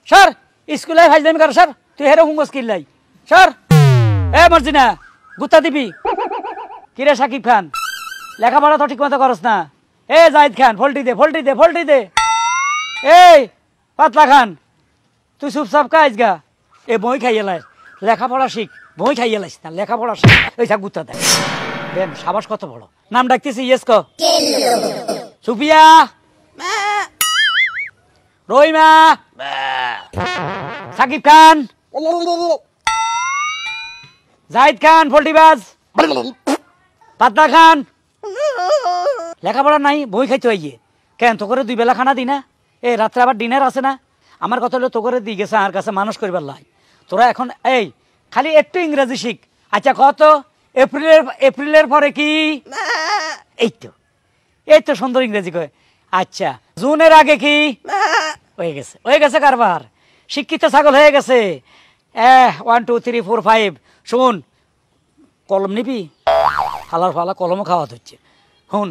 সর স্কুলে ফাইজলামি কর সর তুই হেরে হুঙ্গস কিল্লাই সর এ মর্জিনা গুত্তা দিবি কিরে সাকিব খান লেখাপড়া তো ঠিক মতো করস না এ জাহিদ খান ফল্টি দে এই পাতলা খান তুই চুপচাপ কাজ গা এ বই খাইয়ে লাই লেখাপড়া শিখ বই খাইয়ে লাইস না লেখাপড়া শিখ ওই যা গুত্তা দেয় বেন সাবাস কত বড় নাম ডাকতেছি ইয়েস ক সুফিয়া রহিমা সাকিব খান জাহিদ খান ফল্টিবাজ পাতলা খান লেখাপড়া নাই বই খাইতে হইয়ে কেন তো করে 2 বেলা খানা দি না এ রাত্রে আবার ডিনার আছে না আমার কথা হলো তো করে দি গেছে আর কাছে মানুষ করিবার লাই তোরা এখন এই খালি একটু ইংরেজি শিখ আচ্ছা কত এপ্রিলের পরে কি এই তো সুন্দর ইংরেজি কয় আচ্ছা জুনের আগে কি হয়ে গেছে কারবার শিক্ষিত ছাগল হয়ে গেছে 1 2 3 4 5 শুন কলম নিবি ফালার ফালা কলমও খাওয়া হচ্ছে শুন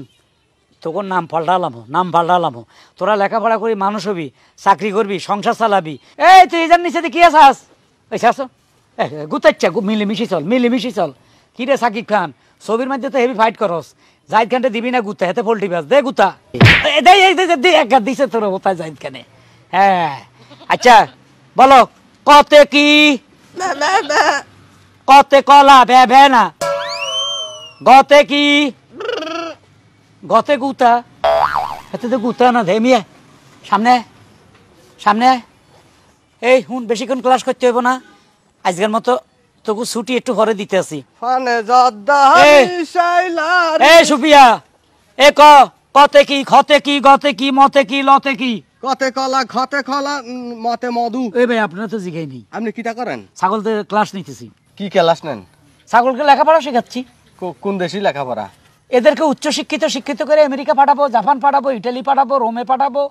তোর নাম পাল্টালাম তোরা লেখাপড়া করি মানুষ হবি চাকরি করবি সংসার চালাবি এই তুই এই নিচে কি আসাস ওই শাস গুতাচ্ছা মিলেমিশি চল কি রে সাকিব খান ছবির মধ্যে তো হেভি ফাইট করস জাহিদ খানটা দিবি না গুতা হেতে পোল্ট্রি বাস দে গুতা এক গাছ দিছে তোর ওটাই জাহিদ খানে হ্যাঁ আচ্ছা বলো কতে কি কতে কলা ভে না গতে কি গতে গুতা এতে তো গুতা না ধেমিয়ে সামনে এই হুন বেশিক্ষণ ক্লাস করতে হইব না আজকের মতো তোকে ছুটি একটু পরে দিতে আসি এই সুফিয়া এ কতে কি খতে কি গতে কি মতে কি লতে কি কতে কলা খতে খলা মতে মধু এই ভাই আপনারা তো জিগাইনি আপনি কিটা করেন ছাগলদের ক্লাস নিতেছি কি ক্লাস নেন ছাগলকে লেখাপড়া শেখাচ্ছি কোন দেশি লেখাপড়া এদেরকে উচ্চ শিক্ষিত করে আমেরিকা পাঠাবো জাপান পাঠাবো ইটালি পাঠাবো রোমে পাঠাবো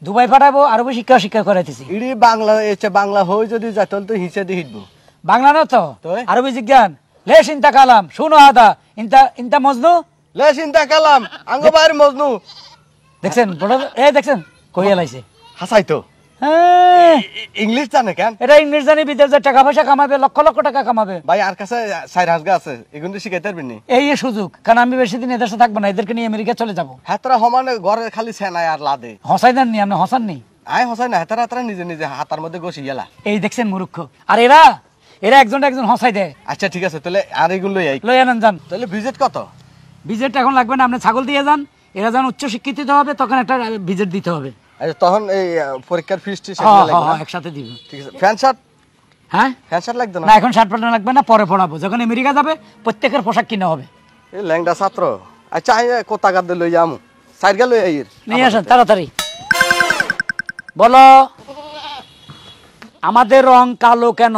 দুবাই পাঠাবো আরবি শিক্ষা করাইতেছি ইডি বাংলা এসে বাংলা হই যদি যায় তাহলে তো হিসে দিয়ে হিটবো বাংলা না তো আরবি বিজ্ঞান লে চিন্তা কালাম শুনো আদা ইন্তা মজনু লে চিন্তা কালাম আঙ্গ বাইর মজনু দেখছেন দেখছেন কইয়া লাইছে হাসাই তো ইংলিশ জানে কেন এটা ইংলিশ জানি বিদেশে টাকা পয়সা কামাবে লক্ষ টাকা কামাবে ভাই আর কাছে 4 আছে এগুলো শিখাইতে পারবেন নি এই সুযোগ কারণ আমি বেশি দিন এদেশে থাকবো না এদেরকে নিয়ে আমেরিকা চলে যাবো হেতরা সমানে ঘরে খালি সেনায় আর লাদে হসাই দেন নি আপনি হসান নি আয় হসাই না হেতরা নিজে হাতার মধ্যে গছি গেলা এই দেখছেন মূর্খ আর এরা একজন হসাই দেয় আচ্ছা ঠিক আছে তাহলে আর এগুলো লই আনেন যান তাহলে ভিজিট কত ভিজিট এখন লাগবে না আপনি ছাগল দিয়ে যান এরা যখন উচ্চ শিক্ষিত হবে তখন একটা ভিজিট দিতে হবে আচ্ছা তখন এই পরীক্ষার ফিসটি একসাথে দিব ঠিক আছে ফ্যান শার্ট হ্যাঁ ফ্যান শার্ট লাগবে না এখন শার্ট প্যান্ট লাগবে না পরে পড়াবো যখন আমেরিকা যাবে প্রত্যেকের পোশাক কিনা হবে এই ল্যাংডা ছাত্র আচ্ছা আমি কত টাকা দিয়ে লই যামু সাইড লই আইর নিয়ে আসেন তাড়াতাড়ি বলো আমাদের রং কালো কেন